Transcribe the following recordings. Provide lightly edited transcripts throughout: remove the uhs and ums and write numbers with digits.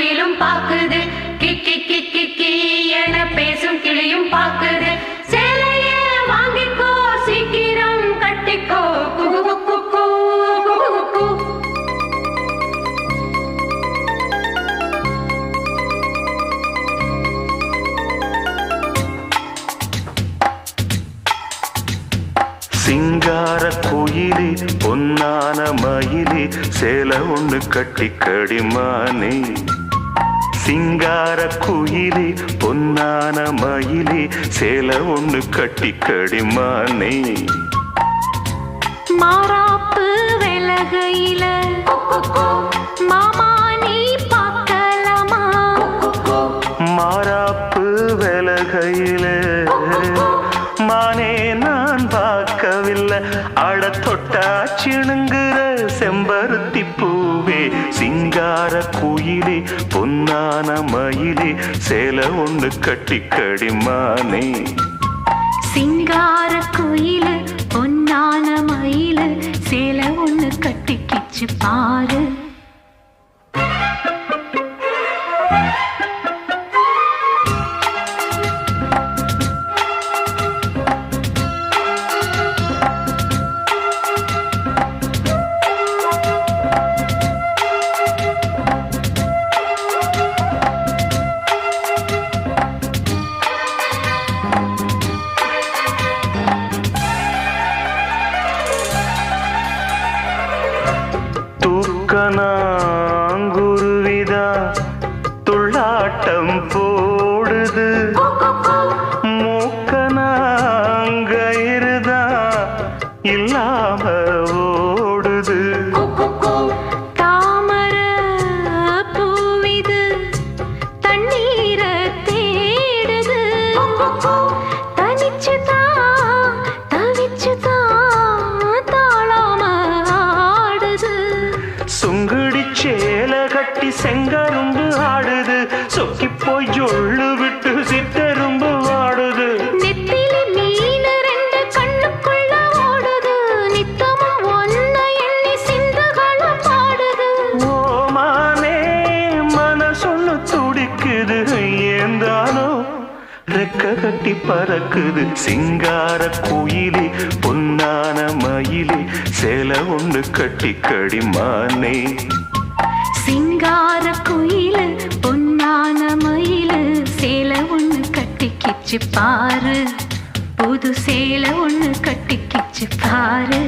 குயிலும் பாக்குது, கிக்கி கிக்கி கி என பேசும் கிளியும் பாக்குது. சேலைய வாங்கிக்கோ சீக்கிரம் கட்டிக்கோ, குகு குகு குகு குகு. சிங்கார குயிலே பொன்னான மயிலே சேலை ஒண்ணு கட்டிக்கடிமானே. சிங்கார குயிலே பொன்னான மயிலே சேலை ஒண்ணு கட்டிக்கடிமானே. மாறாப்பு விலகையில மாமா நீ பார்க்கலாமா? மாறாப்பு விலகையில மானே நான் பார்க்கவில்லை. அட தொட்டாச்சிணுங்கிற செம்பருத்தி பூவே சிங்கார குயிலே பொன்னான மயிலே சேலை ஒண்ணு கட்டிக்கடிமானே. சிங்கார குயிலு பொன்னான மயிலு சேலை ஒண்ணு கட்டிக்கிச்சு பாரு. தூக்கணாங்குருவிதா துள்ளாட்டம் போடுது, மூக்கணாங்கயிருதா இல்லாம ஓடுது. தாமர பூவிது தண்ணீர தேடுது, தனிச்சுதான் தவிச்சுதான் தாளாம ஆடுது. சுங்குடி சேலை கட்டி செங்கரும்பு ஆடுது, சொக்கி போய் ஜொள்ளு விட்டு சித்தரும்பு ஆடுது. நெத்திலி மீன் ரெண்டு கண்ணுக்குள்ள ஓடுது, நித்தமும் ஒன்ன எண்ணி சிந்துகளும் பாடுது. ஓமானே மனசொன்னு துடிக்குது, ஏந்தானோ ரெக்க கட்டி பறக்குது. சிங்கார குயிலே பொன்னான மயிலே சேலை ஒண்ணு கட்டிக்கடிமானே. சிங்கார குயிலு பொன்னான மயிலு சேலை ஒண்ணு கட்டிக்கிச்சு பாரு, புது சேலை ஒண்ணு கட்டிக்கிச்சு பாரு.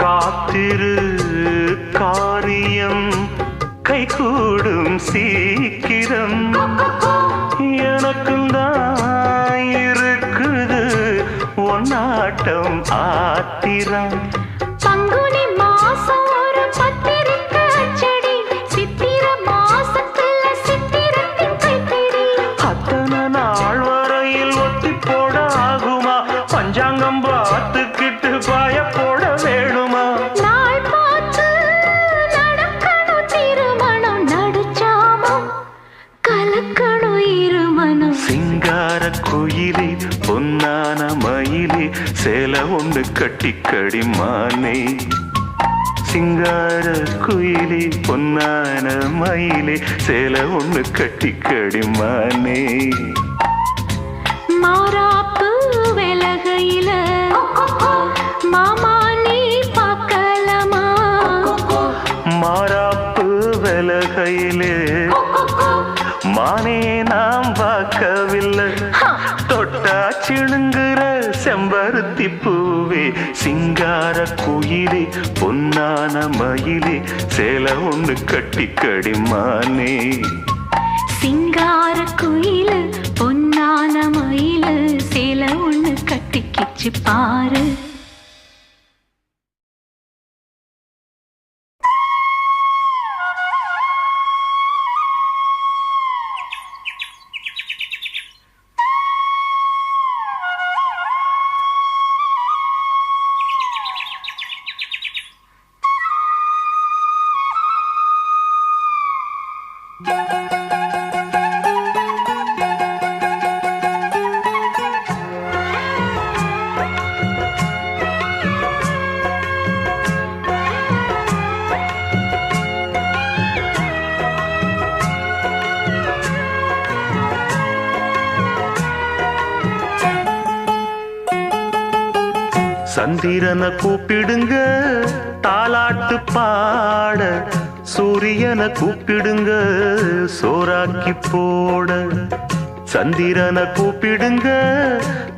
காத்திரு காரியம் கைகூடும் சீக்கிரம், எனக்கும் தான் இருக்குது ஒன்னாட்டம் ஆத்திரம். பங்குனி மாசம் ஒரு பத்திரிக்கை அச்சடி, சித்திர மாசத்துல சித்திரத்தின் கைப்பிடி. அத்தனை நாள் வரையில் ஒத்தி போட ஆகுமா? பஞ்சாங்கம் பார்த்துக்கிட்டு பாய போட வேணுமா? நாள் பார்த்து நடக்கணும் திருமணம், நடுச்சாமம் கலக்கணும் இருமணம். சிங்கார குயிலே பொன்னான மயிலே சேலை ஒண்ணு கட்டிக்கடிமானே. சிங்கார குயிலே பொன்னான மயிலே சேலை ஒண்ணு கட்டிக்கடிமானே. மாறாப்பு விலகையில மாமா நீ பார்க்கலாமா? மாறாப்பு விலகையிலே மானே நாம் பார்க்கவில்லை. தொட்டாச்சிணுங்கிற செம்பருத்தி பூவே சிங்கார குயிலே பொன்னான மயிலே சேலை ஒண்ணு கட்டிக்கடிமானே. சிங்கார குயிலு பொன்னான மயிலு வச்சு பாரு. சந்திரனை கூப்பிடுங்க தாலாட்டு பாட, சூரியனை கூப்பிடுங்க சோறாக்கி போட. சந்திரனை கூப்பிடுங்க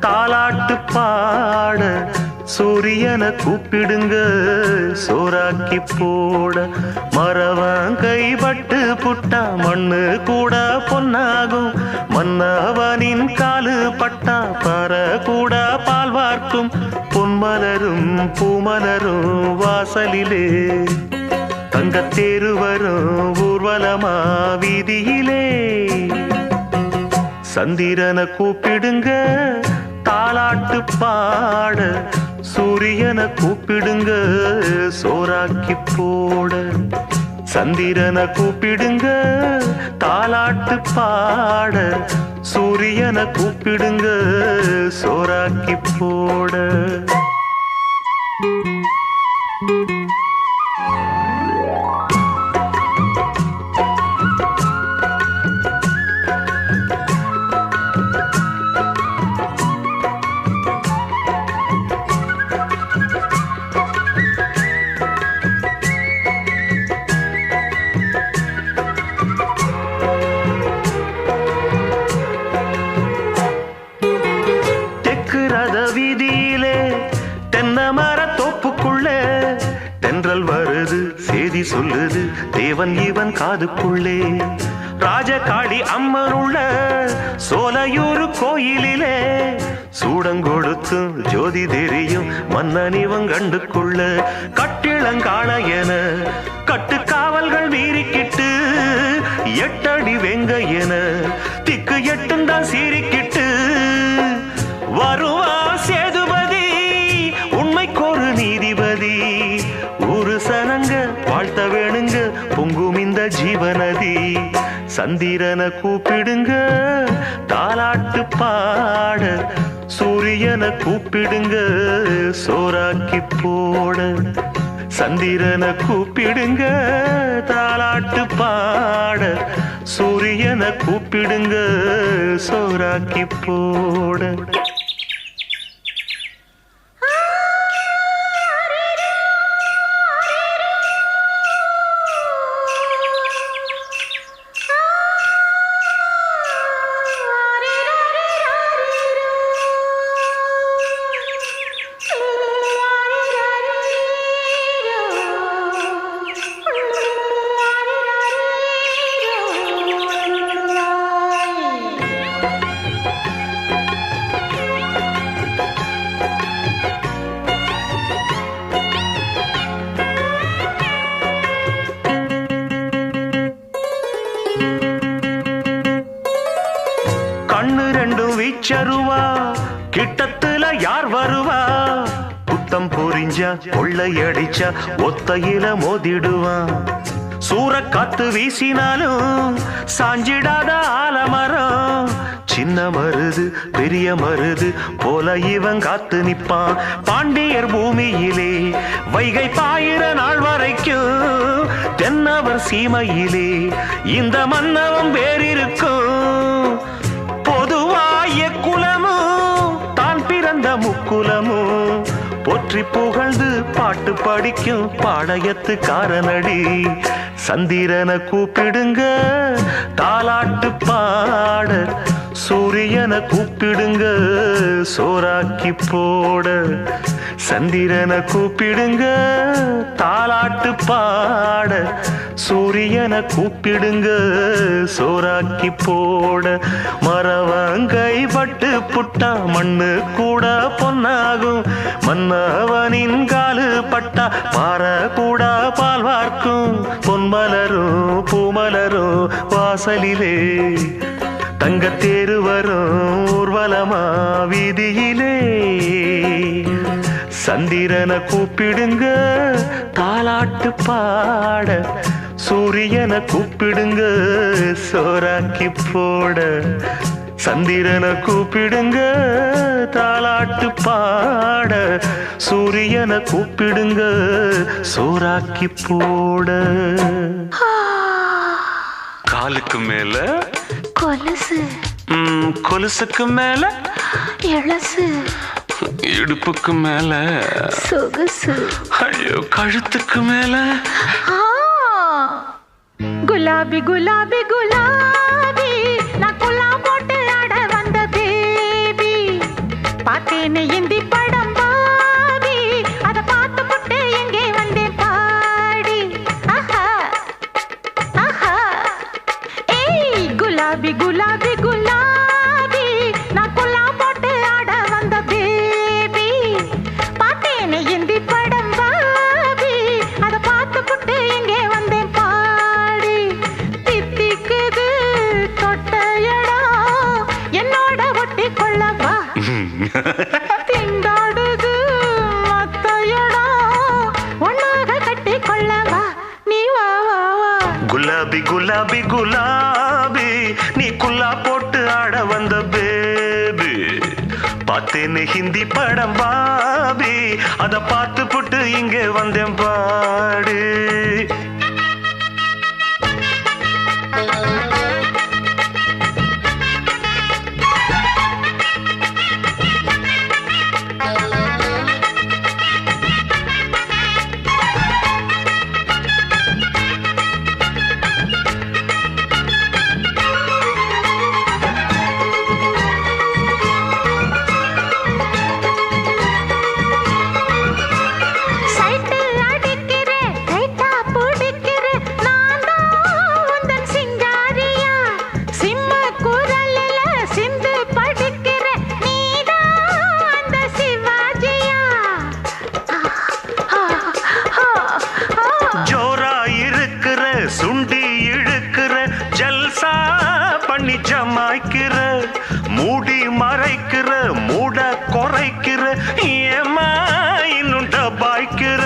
தாலாட்டு பாட, சூரியனை கூப்பிடுங்க சோறாக்கி போட. மரவன் கைப்பட்டு புட்டா மண்ணு கூட பொன்னாகும், மன்னவனின் காலு பட்டா பற கூட பால் வார்க்கும். பொன்மலரும் பூமலரும் வாசலிலே, தங்கத்தேரு வரும் ஊர்வலமா வீதியிலே. சந்திரனை கூப்பிடுங்க தாலாட்டு பாட, சூரியனை கூப்பிடுங்க சோறாக்கி போட. சந்திரனை கூப்பிடுங்க தாலாட்டு பாட, சூரியனை கூப்பிடுங்க சோறாக்கி போட. வீதியிலே தென்னமர தோப்புக்குள்ளே தென்றல் வருது செய்தி சொல்லுது தேவன் இவன் காதுக்குள்ளே. ராஜகாளி அம்மன் உள்ள சோலையூர் கோயிலிலே, சூடங்கொடுத்து ஜோதி தெரியும் மன்னன் இவன் கண்டுக்குள்ள. கட்டிளங்காண என கட்டு காவல்கள் மீறிக்கிட்டு, எட்டடி வெங்க என திக்கு எட்டுந்தான் சீரிக்கிட்டு. வருவா சேதுபதி உண்மைக்கொரு நீதிபதி, ஒரு சனங்க வாழ்த்த வேணுங்க பொங்கும் இந்த ஜீவநதி. சந்திரனை கூப்பிடுங்க தாலாட்டு பாட, சூரியனை கூப்பிடுங்க சோறாக்கி போட. சந்திரனை கூப்பிடுங்க தாலாட்டு பாட, சூரியனை கூப்பிடுங்க சோறாக்கி போட. கண்ணு ரெண்டும் வீச்சருவா, கிட்டத்துல யார் வருவா? புத்தம் பொறிஞ்சா கொள்ளையடிச்சா ஒத்தையில மோதிடுவான். சூறக்காத்து வீசினாலும் சாஞ்சிடாத ஆலமரம், சின்ன மருது பெரிய மருது போல இவன் காத்து நிப்பான். பாண்டியர் பூமியிலே வைகை பாயிர நாள் வரைக்கும், தென்னவர் சீமையிலே இந்த மன்னவம் வேறிருக்கும். பொதுவாய குலமும் தான் பிறந்த முக்குலமும் போற்றி புகழ்ந்து பாட்டு படிக்கும் பாளையத்து காரனடி. சந்திரனை கூப்பிடுங்க தாலாட்டு பாட, சூரியனை கூப்பிடுங்க சோறாக்கி போட. சந்திரனை கூப்பிடுங்க தாலாட்டு பாட, சூரியனை கூப்பிடுங்க சோறாக்கி போட. மரவங்கை பட்டு புட்டா மண்ணு கூட பொன்னாகும். மன்னவனின் காலு பட்டா பாற கூட பால் வார்க்கும். பொன்மலரும் பூமலரும் வாசலிலே தங்கத்தேரு வரும் ஊர்வலமா வீதியிலே. சந்திரனை கூப்பிடுங்க தாலாட்டு பாட. சூரியனை கூப்பிடுங்க சோறாக்கி போட. சந்திரனை கூப்பிடுங்க தாலாட்டு பாட. சூரியனை கூப்பிடுங்க சோறாக்கி போட. காலுக்கு மேல கொலுசு, கொலுசுக்கு மேல எழசு, இடுப்புக்கு மேல சொகுசு, ஐயோ கழுத்துக்கு மேல. குலாபி குலாபி குலாபி நான் குலா போட்டு ஆட வந்த பேபி. பார்த்தேன்னு இந்தி படம் பாபி, அத பார்த்து புட்டு எங்கே வந்தேன் பாடி. ஆஹா ஆஹா ஏய் குலாபி குலாபி குலாபி நான் குலா போட்டு ஆட வந்த பேபி. பார்த்தேன்னு இந்தி படம் பாபி, அத பார்த்து புட்டு எங்கே வந்தேன் பாடி. தித்திக்குது தொட்டையடா என்னோட ஒட்டி கொள்ளவா. திண்டாடுது மத்தையடா ஒன்னாக கட்டி கொள்ளவா. நீ வா வா வா. குலாபி குலாபி குலாபி நீ குல்லா போட்டு ஆட வந்த பேபி. பார்த்தேன்னு ஹிந்தி படம் பாபி, அத பார்த்து புட்டு இங்கே வந்தேன் பாடு. சைட்டு அடிக்கிறேன் டைட்டா பிடிக்கிறேன் நான் தான் உந்தன் சிங்காரியா. சிம்ம குரலில சிந்து படிக்கிறேன் நீதான் அந்த சிவாஜியா. ஜோரா இருக்கிற சுண்டி இழுக்கிற ஜல்சா பண்ணி ஜமாய்க்கிற. மூடி மறைக்கிற மூட குறைக்கிற ஏமா இன்னும் டபாய்க்கிற.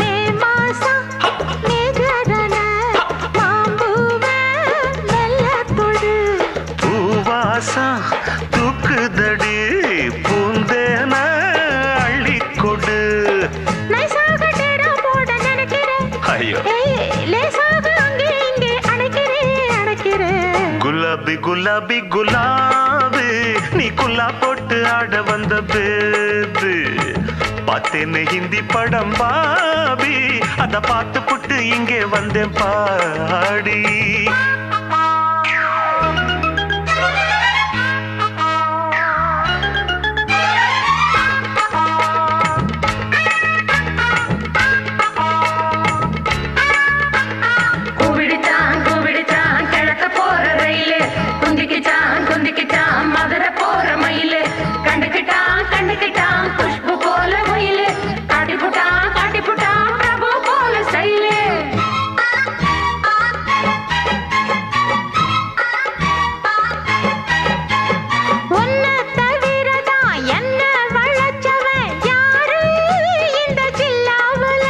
மே மாசம் மேகரன மாம்பூவே மெல்ல தொடு. பூவாசம் தூக்குதடி பூந்தேன அள்ளிக்கொடு. நைசாக டேரா போட நினைக்கிறேன். ஐயோ ஏய் லேசாக அங்கே இங்கே அணைக்கிறேன். குலாபி குலாபி குலாபி நீ குல்லா போட்டு ஆட வந்த பேபி. பார்த்தேன்னு ஹிந்தி படம் பாபி, அத பார்த்து புட்டு இங்கே வந்தேன் பாடி. கூவிடுச்சான் கூவிடுச்சான் கிழக்க போற ரயிலு. குந்திக்கிச்சான் குந்திக்கிச்சான் மதுரை போற மயிலு. கண்டுக்கிட்டான் கண்டுக்கிட்டான் குஷ்பு போல மயிலு. காட்டிப்புட்டான் பிரபு போல ஸ்டைலு. உன்னை தவிரதான் என்ன வளச்சவன் யாரு இந்த ஜில்லாவுல.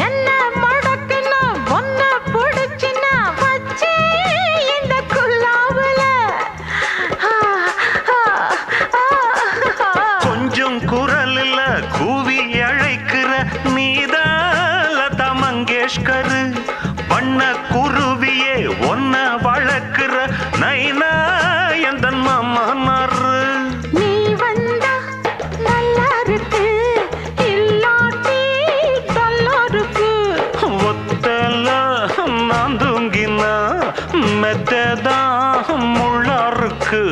என்ன மடக்குன்னு ஒன்ன புடிச்சுன்னா வச்சே இந்த குல்லாவுல. கொஞ்சம் குரல்ல கூவி அழைக்கிற நீதான் லதா மங்கேஷ்கர். வண்ண குருவியே ஒன்ன வளர்க்கிற நைனா எந்த மாமனாரு. நீ வந்தா நல்லா இருக்கு இல்லாட்டி நல்லா இருக்கு. ஒத்தல நான் தூங்கினா மெத்ததான் முள்ளாருக்கு.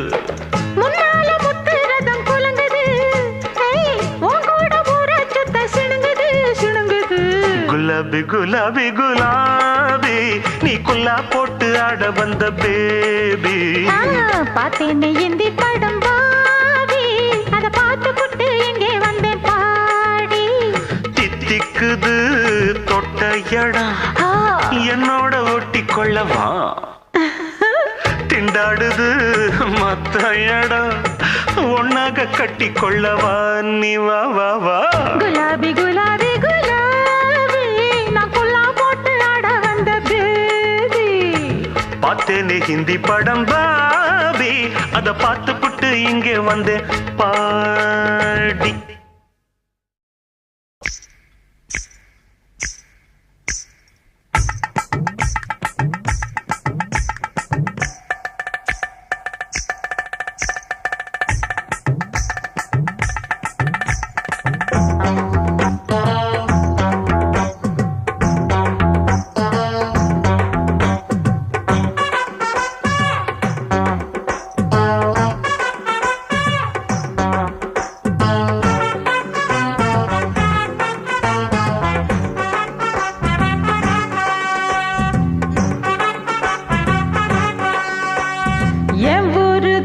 முன்னால முத்துரதம் குலுங்குது. ஏய் உன் கூட ஊர சுத்த சிணுங்குது. குலாபி குலாபி குலாபி நீ குல்லா போட்டு ஆட வந்த பேபி. பார்த்தேன்னு இந்தி படம் பாவி, அதை பார்த்து புட்டு இங்கே வந்தேன் பாடி. தித்திக்குது தொட்ட இடம் என்னோட ஒட்டி கொள்ளவா, திண்டாடுது மத்த இடம் ஒன்னாக கட்டி கொள்ளவா, நீ வா வா வா. குலாபி குலாபி குலாபி, நான் குல்லா போட்டு ஆட வந்த பேபி. பார்த்தேனே ஹிந்தி படம் பாபி, அத பார்த்து புட்டு இங்கே வந்தேன் பாடி.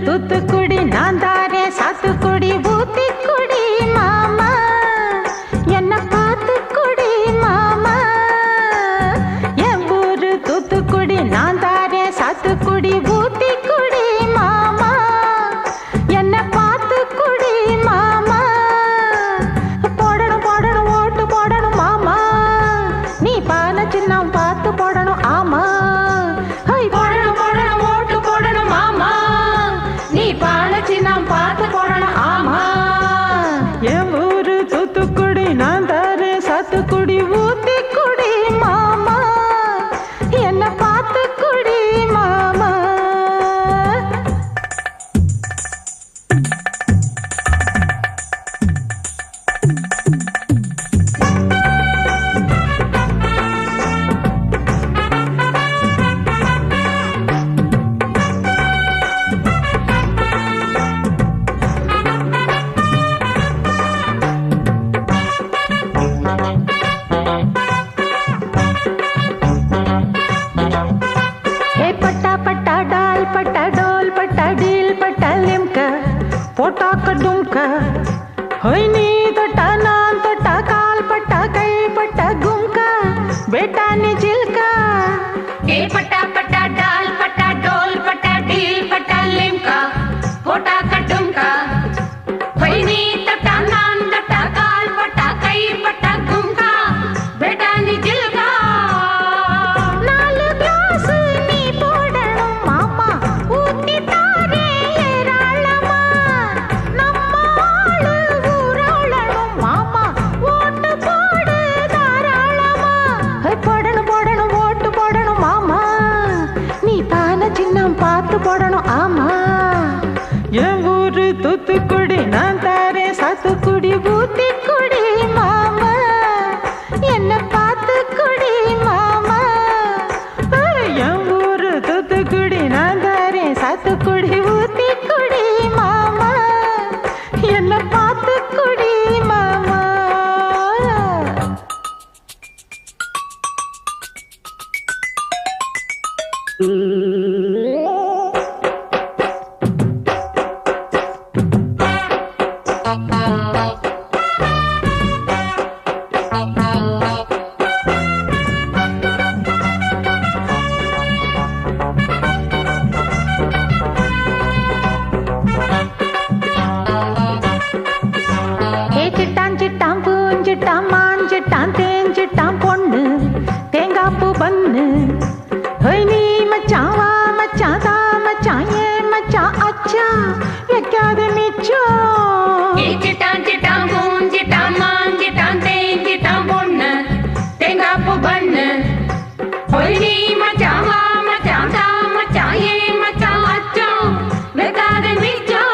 தூத்துக்குடி நான் தாரே சாத்துக்குடி ஊத்திக்குடி மாமா, என்ன பார்த்துக்குடி மாமா. என் ஊரு தூத்துக்குடி நான் தாரே சாத்துக்குடி ஊத்திக்குடி மாமா, என்ன பார்த்துக்குடி மாமா. போடணும் போடணும் ஓட்டு போடணும் மாமா, நீ பான சின்னம் பார்த்து போடணும் ஆமா. போடணும் போடணும் ஓட்டு போடணும் மாமா, நீ பாலச்சி நாம் பார்த்து போடணும் ஆமா. என் ஊரு தூத்துக்குடி நான் தாரே சாத்துக்குடி ஊத்திக்குடி மாமா, என்ன பார்த்துக்குடி மாமா. पट्टा पट्टा डाल पट्टा डोल पट्टा डील पट्टा लिमका पोटा का डुमका होई नी तोटा नान तोटा काल पट्टा कई पट्टा गुमका बेटा ने जिलका. पट्टा पट्टा डाल पट्टा डोल पट्टा डील पट्टा लिमका पोटा का डुमका होई नी तोटा नान तोटा काल पट्टा कई पट्टा गुमका बेटा नी जिलका. பார்த்து போடணும் ஆமா. என் ஊரு தூத்துக்குடி நான் தாரே சாத்துக்குடி ஊத்திக்குடி மாமா, என்ன பார்த்துக்குடி மாமா. என் ஊரு தூத்துக்குடி நான் தாரே சாத்துக்குடி ஊத்திக்குடி மாமா, என்ன பார்த்துக்குடி மாமா. சிட்டான் சிட்டான் பூஞ்சிட்டான் மாஞ்சிட்டான் தேஞ்சிட்டான் பொண்ணு தேங்காப்பு பண்ணு. நீ மச்சான் வா மச்சான் தா மச்சான் ஏ மச்சான் அச்சா வைக்காத மிச்சம். சிட்டான் சிட்டான் பூஞ்சிட்டான் மாஞ்சிட்டான் தேஞ்சிட்டான் பொண்ணு தேங்காப்பு பண்ணு. நீ மச்சான் வா மச்சான் தா மச்சான் ஏ மச்சான் அச்சா வைக்காத மிச்சம்.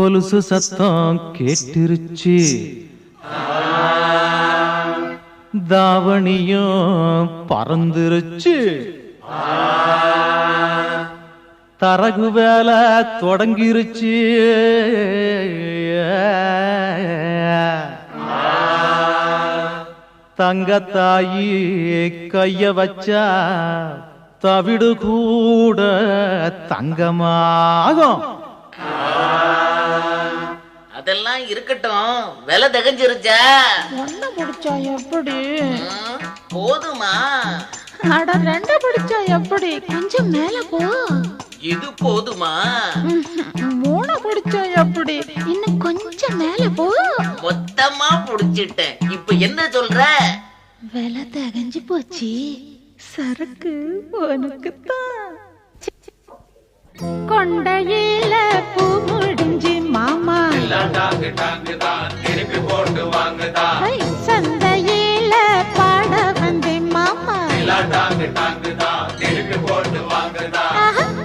கொலுசு சத்தம் கேட்டிருச்சு, தாவணியும் பறந்துருச்சு, தரகு வேலை தொடங்கிருச்சு. தங்கத்தாயி கைய வச்சா தவிடு கூட தங்கமாகும். அதெல்லாம் இருக்கட்டும், விலை தகஞ்சிருச்சா? ஒண்ணு பிடிச்சா எப்படி? போதுமா? அட ரெண்டு பிடிச்சா எப்படி? கொஞ்சம் மேல போ. இது போதுமா? மூணு பிடிச்சா எப்படி? இன்னும் கொஞ்சம் மேல போ. மொத்தமா புடிச்சிட்டேன். இப்ப என்ன சொல்ற? விலை தகஞ்சு போச்சு, சரக்கு உனக்குத்தான். கொண்டையில பூ முடிஞ்சு மாமா, திருப்பி போட்டு வாங்குதா, சந்தையில பாட வந்தே மாமா, திருப்பி போட்டு வாங்குதா.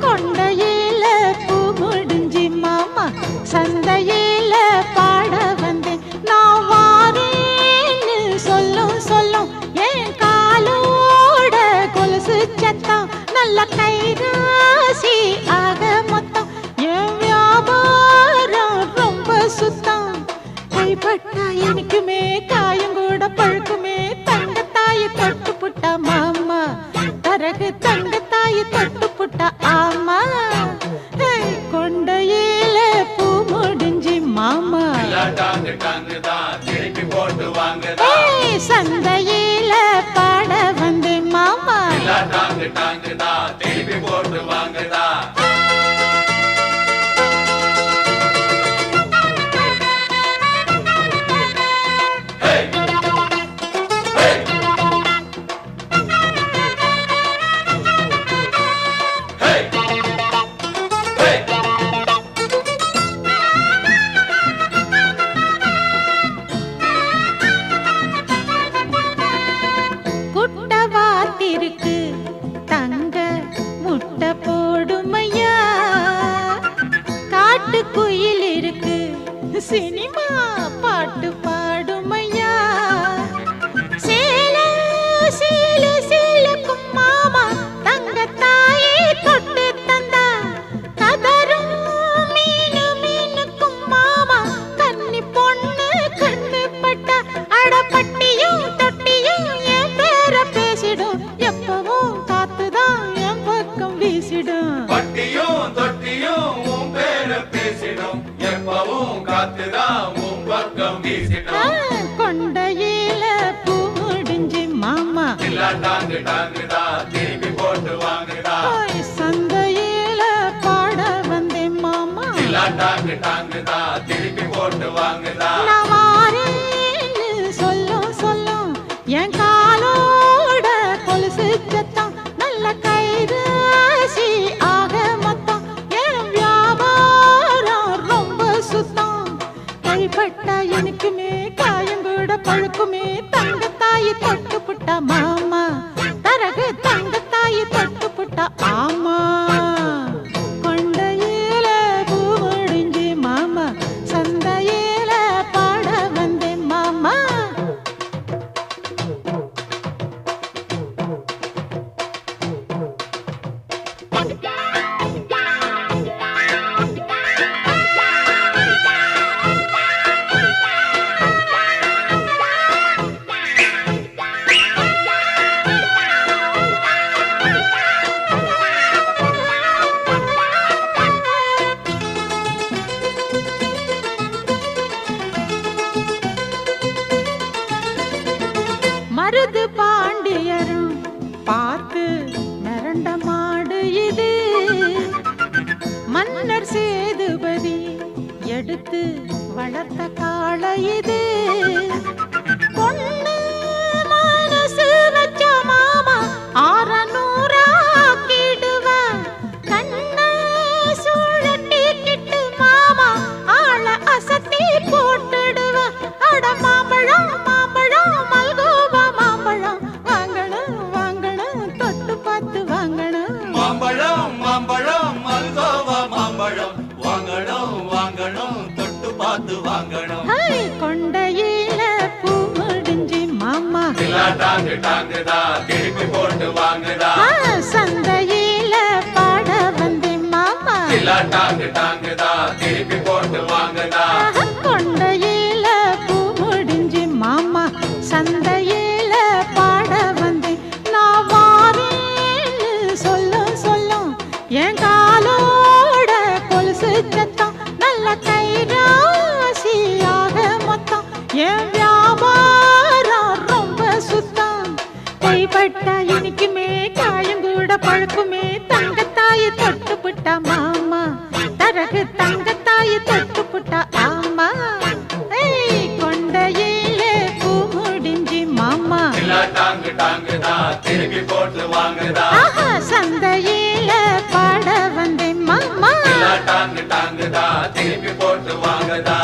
கொண்டையில பூ முடிஞ்சு மாமா, சந்தையில பாட வந்தேன். நான் வாரேன்னு சொல்லும் சொல்லும் என் காலோட கொலுசு சத்தம், நல்ல கைராசி ஆக மொத்தம். என் வியாபாரம் ரொம்ப சுத்தம், கைப்பட்டா எனக்குமே காயம் கூட பழுக்குமே. தங்கத்தாயி தொட்டு புட்டா மாமா, தரகு தங்கத்தாயி தொட்டு புட்டா ஆமா. கொண்டையில பூ முடிஞ்சு மாமா, திருப்பி போட்டு வாங்குதா, சந்தையில பாட வந்தேன் மாமா, திருப்பி போட்டு வாங்குதா. குட்டவாத்திருக்கு தங்க முட்டை போடுமையா, காட்டுக்குயில் இருக்கு சினிமா பாட்டு பாடுமையா. சேல சேல சேலுக்கும் மாமா, தங்கத்தாயே தொட்டு தந்தா, கதரும் மீனு மீனுக்கும் மாமா, கன்னி பொண்ணு கண்ணு பட்டா. அடப்பட்டியும் தொட்டியும் என் பேர பேசிடும், எப்பவும் காத்துதான் என் பக்கம் வீசிடும். பட்டியும் தொட்டியும் உன் பேர பேசிடும், எப்பவும் காத்துதான் உன் பக்கம் வீசிடும். கொண்டையில பூ முடிஞ்சு மாமா, டாங்குதா, திருப்பி போட்டு வாங்குதா, சந்தையில பாட வந்தேன் மாமா, டாங்குதா, திருப்பி போட்டு வாங்குதா. நான் வாரேன்னு சொல்லும் சொல்லும் என் காலோட கொலுசு சத்தம், நல்ல கைராசி ஆக மொத்தம். என் வியாபாரம் ரொம்ப சுத்தம், கைப்பட்டா எனக்குமே காயம் கூட பழுக்குமே. தங்கத்தாயி தொட்டு புட்டா மாமா, தரகு தங்கத்தாயி தொட்டு புட்டா ஆமா. கொண்டையில பூ முடிஞ்சு மாமா, சந்தையில பாட வந்தேன் மாமா. மருது பாண்டியரும் பார்த்து மிரண்ட மாடு இது, மன்னர் சேதுபதி எடுத்து வளர்த்த காளை இது. பொண்ணு மனசு வச்ச மாமா 600 ஆக்கிடுவா, கண்ண சுழட்டிக்கிட்டு மாமா ஆள அசத்தி போட்டுடுவா. அட மாம்பழம் மாம்பழம் மல்கோவா மாம்பழம், வாங்கணும் வாங்கணும் தொட்டு பார்த்து வாங்கணும். மாம்பழம் மாம்பழம் மல்கோவா மாம்பழம், வாங்கணும் வாங்கணும் பார்த்து வாங்கணும். ஹை, கொண்டையில பூ முடிஞ்சு மாமா தில்லா டாங்கு டாங்குதா திருப்பி போட்டு வாங்குதா. சந்தையில பாட வந்தே மாமா தில்லா டாங்கு டாங்குதா திருப்பி போட்டு வாங்குதா. கொண்டையில பூ முடிஞ்சு மாமா சந்தையில பாட வந்தே நான் வாரேன்னு சொல்லும் சொல்லும் என் காலோட கொலுசு சத்தம் நல்ல கைராசியாக மொத்தம் என் வியாபாரம் ரொம்ப சுத்தம் கைப்பட்ட இனிக்குமே காயம் கூட பழுக்குமே தங்கத்தாயி தொட்டு புட்டா மாமா தரகு தங்கத்தாயி தொட்டு புட்டா ஆமா கொண்டையிலே பூ முடிஞ்சு மாமா தில்லா டாங்கு டாங்குதா திருப்பி போட்டு வாங்குதா. சந்தையில பாட வந்தேன் மாமா தில்லா டாங்கு டாங்குதா திருப்பி போட்டு வாங்குதா.